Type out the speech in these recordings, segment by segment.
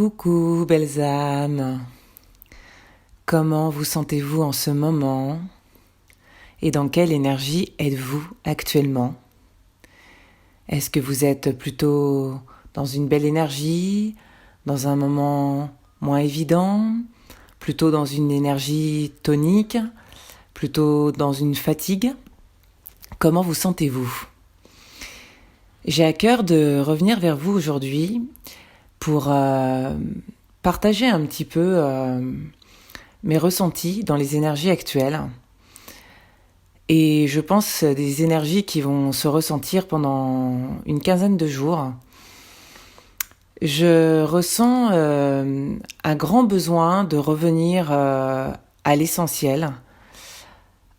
Coucou belles âmes, comment vous sentez-vous en ce moment et dans quelle énergie êtes-vous actuellement? Est-ce que vous êtes plutôt dans une belle énergie, dans un moment moins évident, plutôt dans une énergie tonique, plutôt dans une fatigue? Comment vous sentez-vous? J'ai à cœur de revenir vers vous aujourd'hui pour partager un petit peu mes ressentis dans les énergies actuelles. Et je pense des énergies qui vont se ressentir pendant une quinzaine de jours. Je ressens un grand besoin de revenir à l'essentiel,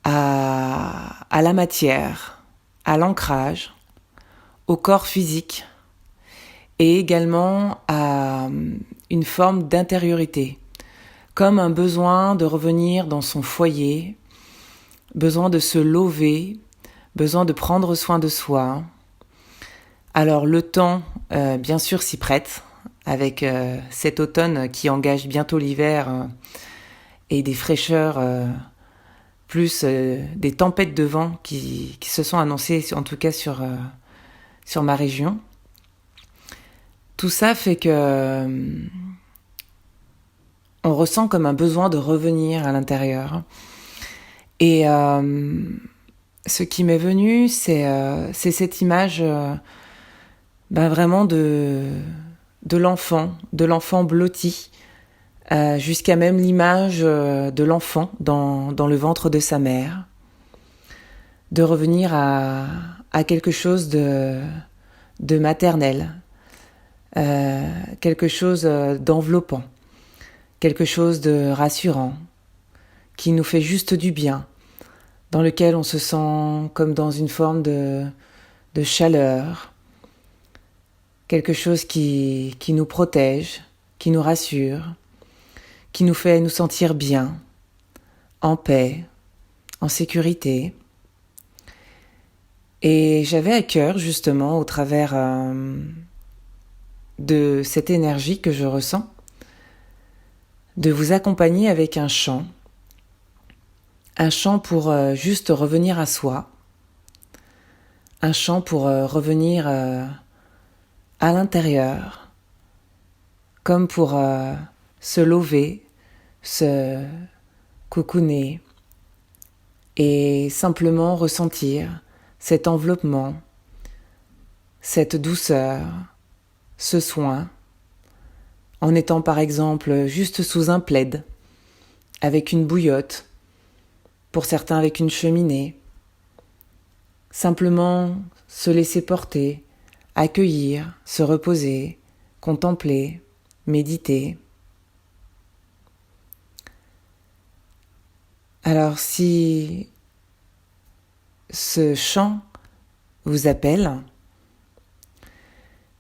à la matière, à l'ancrage, au corps physique et également à une forme d'intériorité, comme un besoin de revenir dans son foyer, besoin de se lever, besoin de prendre soin de soi. Alors le temps, bien sûr, s'y prête, avec cet automne qui engage bientôt l'hiver et des fraîcheurs, plus des tempêtes de vent qui se sont annoncées, en tout cas sur ma région. Tout ça fait que on ressent comme un besoin de revenir à l'intérieur. Et ce qui m'est venu, c'est cette image vraiment de l'enfant blotti, jusqu'à même l'image de l'enfant dans le ventre de sa mère, de revenir à quelque chose de maternel, quelque chose d'enveloppant, quelque chose de rassurant, qui nous fait juste du bien, dans lequel on se sent comme dans une forme de chaleur, quelque chose qui nous protège, qui nous rassure, qui nous fait nous sentir bien, en paix, en sécurité. Et j'avais à cœur, justement, au travers de cette énergie que je ressens, de vous accompagner avec un chant pour juste revenir à soi, un chant pour revenir à l'intérieur, comme pour se lever, se cocooner et simplement ressentir cet enveloppement, cette douceur, ce soin, en étant par exemple juste sous un plaid, avec une bouillotte, pour certains avec une cheminée. Simplement se laisser porter, accueillir, se reposer, contempler, méditer. Alors si ce chant vous appelle,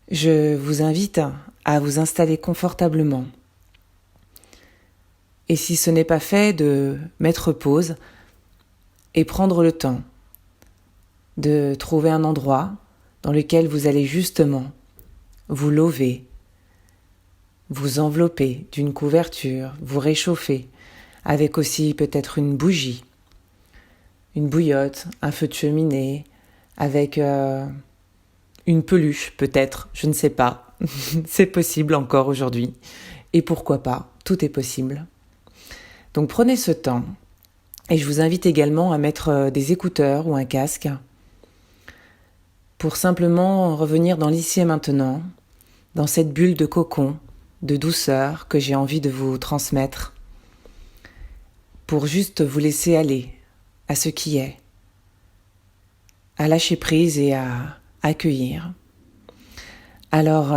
je vous invite à vous installer confortablement. Et si ce n'est pas fait, de mettre pause et prendre le temps de trouver un endroit dans lequel vous allez justement vous lever, vous envelopper d'une couverture, vous réchauffer, avec aussi peut-être une bougie, une bouillotte, un feu de cheminée, avec une peluche peut-être, je ne sais pas. C'est possible encore aujourd'hui. Et pourquoi pas, tout est possible. Donc prenez ce temps. Et je vous invite également à mettre des écouteurs ou un casque pour simplement revenir dans l'ici et maintenant, dans cette bulle de cocon, de douceur que j'ai envie de vous transmettre, pour juste vous laisser aller à ce qui est, à lâcher prise et à accueillir. Alors,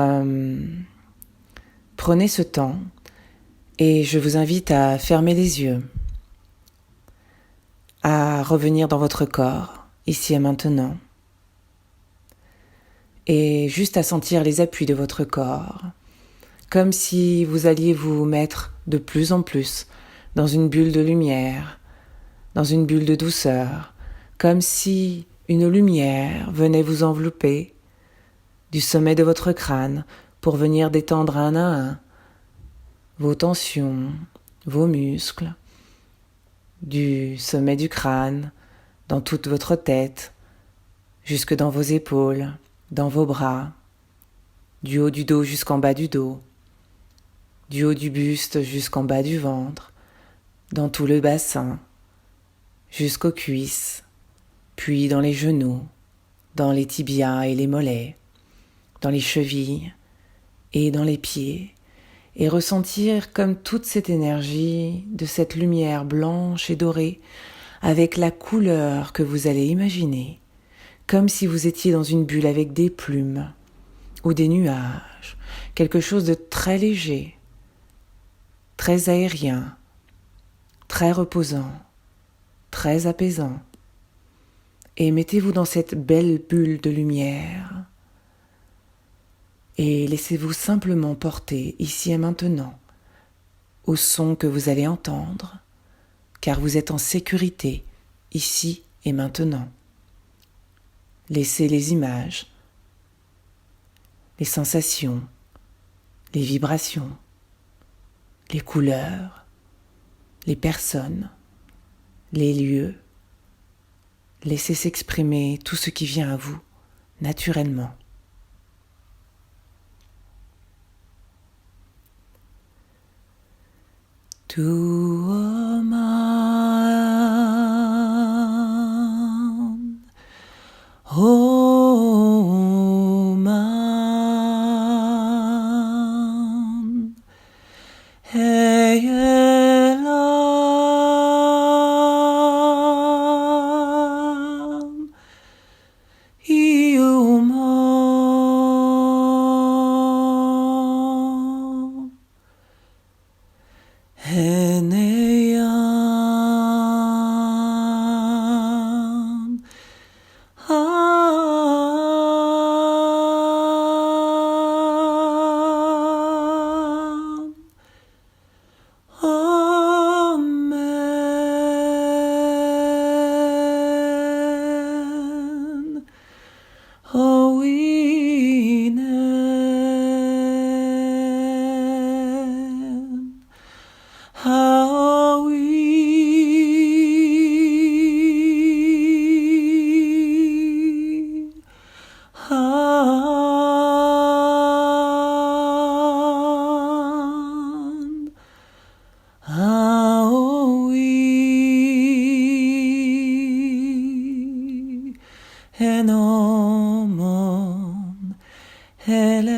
prenez ce temps et je vous invite à fermer les yeux, à revenir dans votre corps, ici et maintenant, et juste à sentir les appuis de votre corps, comme si vous alliez vous mettre de plus en plus dans une bulle de lumière, dans une bulle de douceur, comme si une lumière venait vous envelopper du sommet de votre crâne pour venir détendre un à un vos tensions, vos muscles, du sommet du crâne, dans toute votre tête, jusque dans vos épaules, dans vos bras, du haut du dos jusqu'en bas du dos, du haut du buste jusqu'en bas du ventre, dans tout le bassin, jusqu'aux cuisses, puis dans les genoux, dans les tibias et les mollets, dans les chevilles et dans les pieds, et ressentir comme toute cette énergie de cette lumière blanche et dorée avec la couleur que vous allez imaginer, comme si vous étiez dans une bulle avec des plumes ou des nuages, quelque chose de très léger, très aérien, très reposant, très apaisant. Et mettez-vous dans cette belle bulle de lumière et laissez-vous simplement porter ici et maintenant au son que vous allez entendre, car vous êtes en sécurité ici et maintenant. Laissez les images, les sensations, les vibrations, les couleurs, les personnes, les lieux. Laissez s'exprimer tout ce qui vient à vous naturellement. To a man, oh man, hey, you man, Heneyan, Amen. Oh, Inen, how Enomon Helen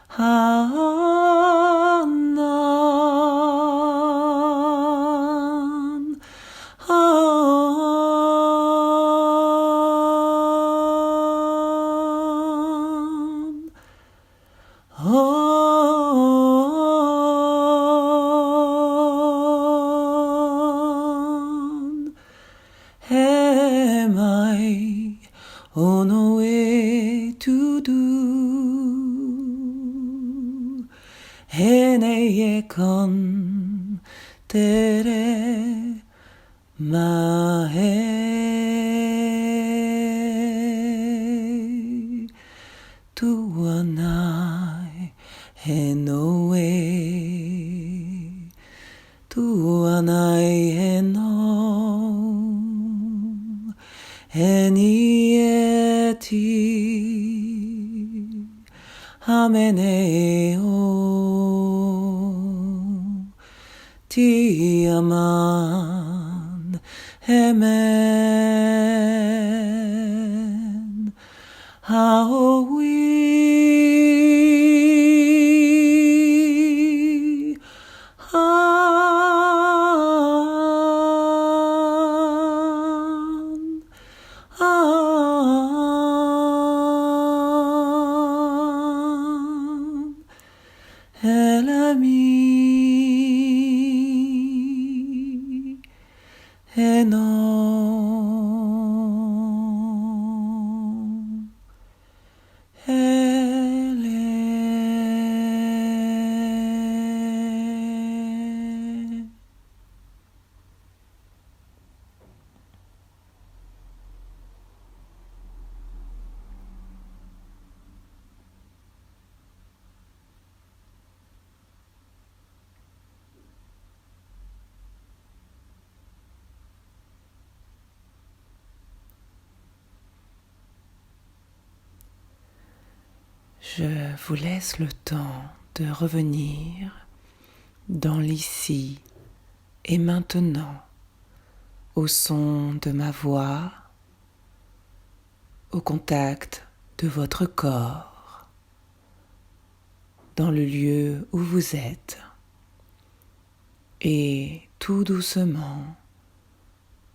Hanan Am I on a way to do? Hene con tere mahe to anai heno way to anai heno Enieti Ameneo Tiaman Amen. How we Elami Eno Je vous laisse le temps de revenir dans l'ici et maintenant, au son de ma voix, au contact de votre corps, dans le lieu où vous êtes, et tout doucement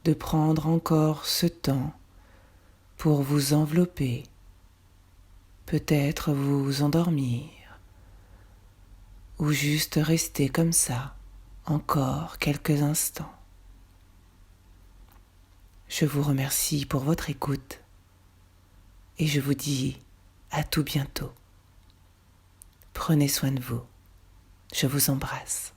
de prendre encore ce temps pour vous envelopper, peut-être vous endormir, ou juste rester comme ça encore quelques instants. Je vous remercie pour votre écoute et je vous dis à tout bientôt. Prenez soin de vous. Je vous embrasse.